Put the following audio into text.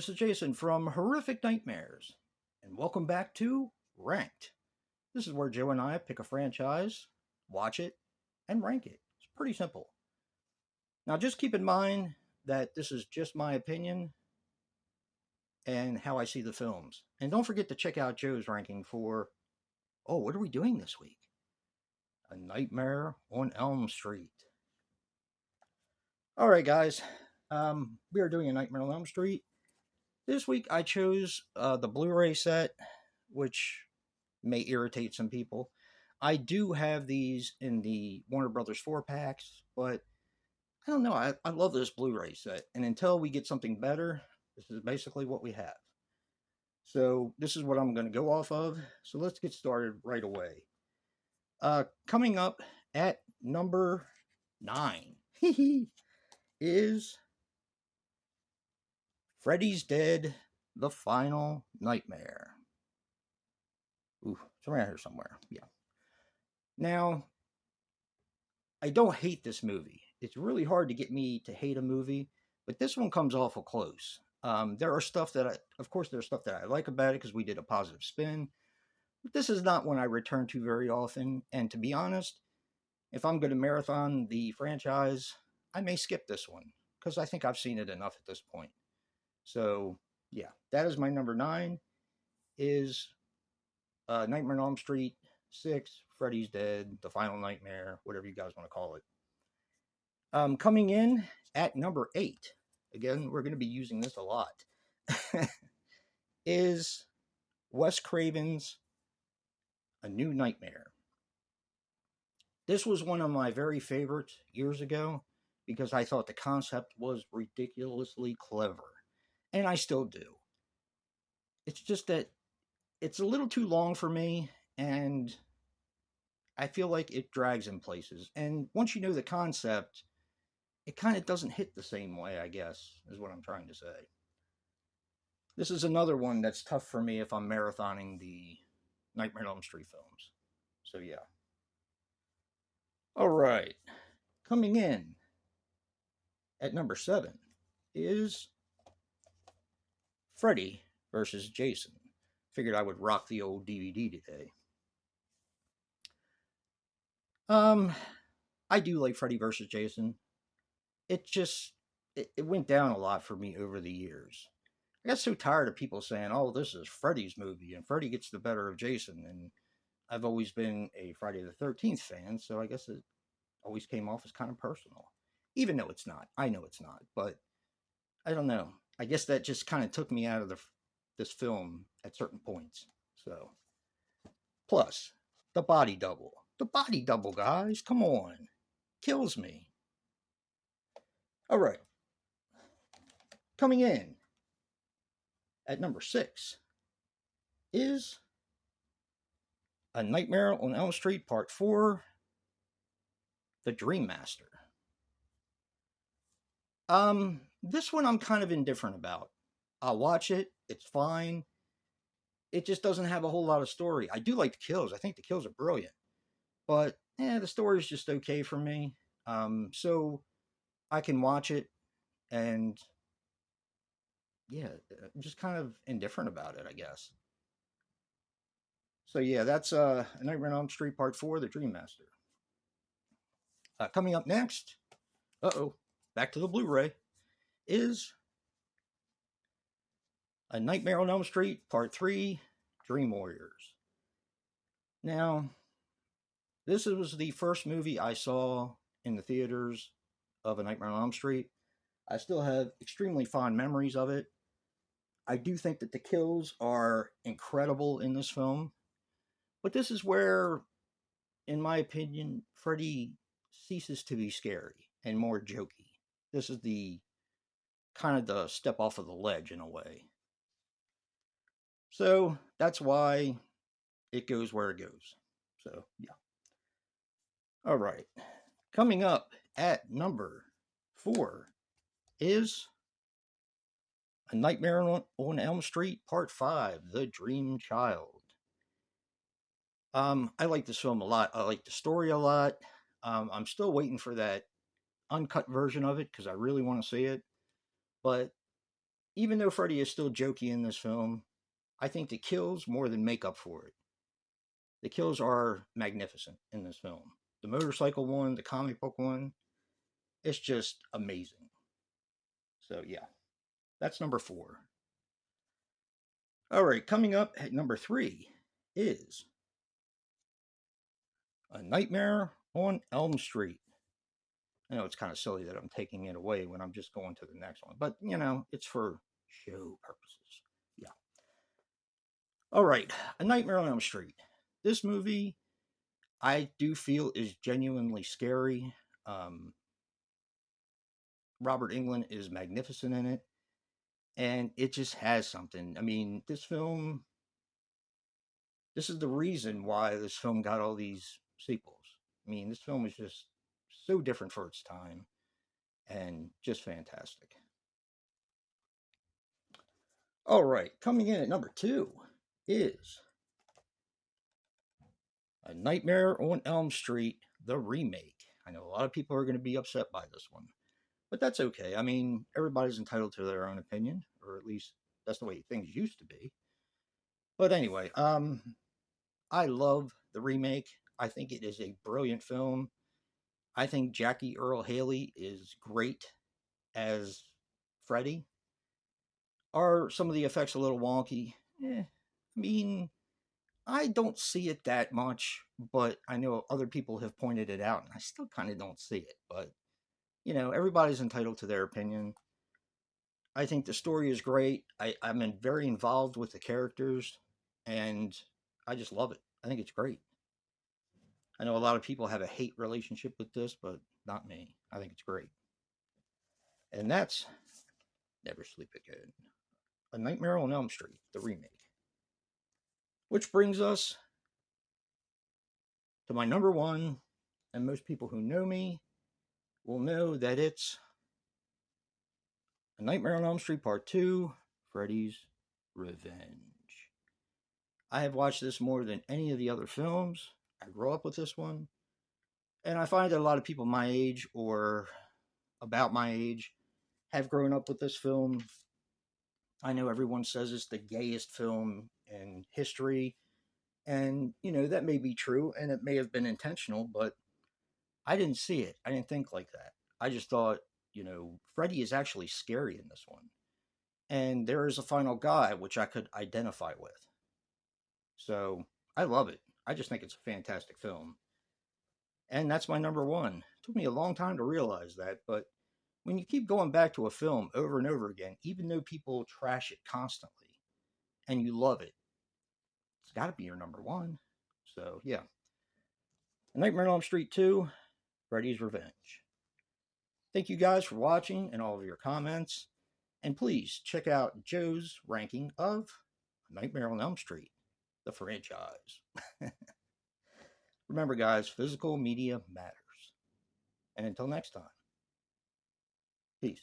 this is Jason from Horrific Nightmares, and welcome back to Ranked. This is where Joe and I pick a franchise, watch it, and rank it. It's pretty simple. Now, just keep in mind that this is just my opinion and how I see the films. And don't forget to check out Joe's ranking for, oh, what are we doing this week? A Nightmare on Elm Street. All right, guys. We are doing A Nightmare on Elm Street. This week I chose the Blu-ray set, which may irritate some people. I do have these in the Warner Brothers 4-packs, but I don't know. I love this Blu-ray set, and until we get something better, this is basically what we have. So this is what I'm going to go off of. So let's get started right away. Coming up at number 9 is Freddy's Dead, The Final Nightmare. Ooh, it's around here somewhere. Yeah. Now, I don't hate this movie. It's really hard to get me to hate a movie, but this one comes awful close. There are stuff that of course, there's stuff that I like about it because we did a positive spin, but this is not one I return to very often. And to be honest, if I'm going to marathon the franchise, I may skip this one because I think I've seen it enough at this point. So, yeah, that is my number 9 is Nightmare on Elm Street 6, Freddy's Dead, The Final Nightmare, whatever you guys want to call it. Coming in at number 8, again, we're going to be using this a lot, is Wes Craven's A New Nightmare. This was one of my very favorites years ago because I thought the concept was ridiculously clever. And I still do. It's just that it's a little too long for me, and I feel like it drags in places. And once you know the concept, it kind of doesn't hit the same way, I guess, is what I'm trying to say. This is another one that's tough for me if I'm marathoning the Nightmare on Elm Street films. So, yeah. All right. Coming in at number 7 is Freddy versus Jason. Figured I would rock the old DVD today. I do like Freddy versus Jason. It went down a lot for me over the years. I got so tired of people saying, oh, this is Freddy's movie, and Freddy gets the better of Jason. And I've always been a Friday the 13th fan, so I guess it always came off as kind of personal. Even though it's not. I know it's not, but I don't know. I guess that just kind of took me out of this film at certain points. So, plus, the body double. The body double, guys. Come on. Kills me. All right. Coming in at number 6 is A Nightmare on Elm Street Part 4, The Dream Master. This one I'm kind of indifferent about. I'll watch it. It's fine. It just doesn't have a whole lot of story. I do like the kills. I think the kills are brilliant. But, the story is just okay for me. So I can watch it and, yeah, I'm just kind of indifferent about it, I guess. So, yeah, that's A Nightmare on Elm Street Part 4, The Dream Master. Coming up next, back to the Blu-ray, is A Nightmare on Elm Street Part 3, Dream Warriors. Now, this was the first movie I saw in the theaters of A Nightmare on Elm Street. I still have extremely fond memories of it. I do think that the kills are incredible in this film. But this is where, in my opinion, Freddy ceases to be scary and more jokey. This is the kind of the step off of the ledge in a way. So that's why it goes where it goes. So, yeah. All right. Coming up at number 4 is A Nightmare on Elm Street Part 5, The Dream Child. I like this film a lot. I like the story a lot. I'm still waiting for that uncut version of it because I really want to see it. But even though Freddy is still jokey in this film, I think the kills more than make up for it. The kills are magnificent in this film. The motorcycle one, the comic book one, it's just amazing. So yeah, that's number 4. All right, coming up at number 3 is A Nightmare on Elm Street. I know it's kind of silly that I'm taking it away when I'm just going to the next one, but it's for show purposes. Yeah. All right, A Nightmare on Elm Street. This movie, I do feel, is genuinely scary. Robert Englund is magnificent in it, and it just has something. I mean, this is the reason why this film got all these sequels. I mean, this film is just so different for its time and just fantastic. All right, coming in at number 2 is A Nightmare on Elm Street, the remake. I know a lot of people are going to be upset by this one, but that's okay. I mean, everybody's entitled to their own opinion, or at least that's the way things used to be. But anyway, I love the remake. I think it is a brilliant film. I think Jackie Earle Haley is great as Freddy. Are some of the effects a little wonky? I mean, I don't see it that much, but I know other people have pointed it out, and I still kind of don't see it. But, everybody's entitled to their opinion. I think the story is great. I'm very involved with the characters, and I just love it. I think it's great. I know a lot of people have a hate relationship with this, but not me. I think it's great. And that's Never Sleep Again. A Nightmare on Elm Street, the remake. Which brings us to my number 1, and most people who know me will know that it's A Nightmare on Elm Street Part 2, Freddy's Revenge. I have watched this more than any of the other films. I grew up with this one. And I find that a lot of people my age or about my age have grown up with this film. I know everyone says it's the gayest film in history. And, that may be true and it may have been intentional, but I didn't see it. I didn't think like that. I just thought, Freddy is actually scary in this one. And there is a final guy which I could identify with. So I love it. I just think it's a fantastic film. And that's my number 1. It took me a long time to realize that, but when you keep going back to a film over and over again, even though people trash it constantly, and you love it, it's got to be your number 1. So, yeah. Nightmare on Elm Street 2, Freddy's Revenge. Thank you guys for watching and all of your comments. And please check out Joe's ranking of Nightmare on Elm Street, the franchise. Remember, guys, physical media matters. And until next time, peace.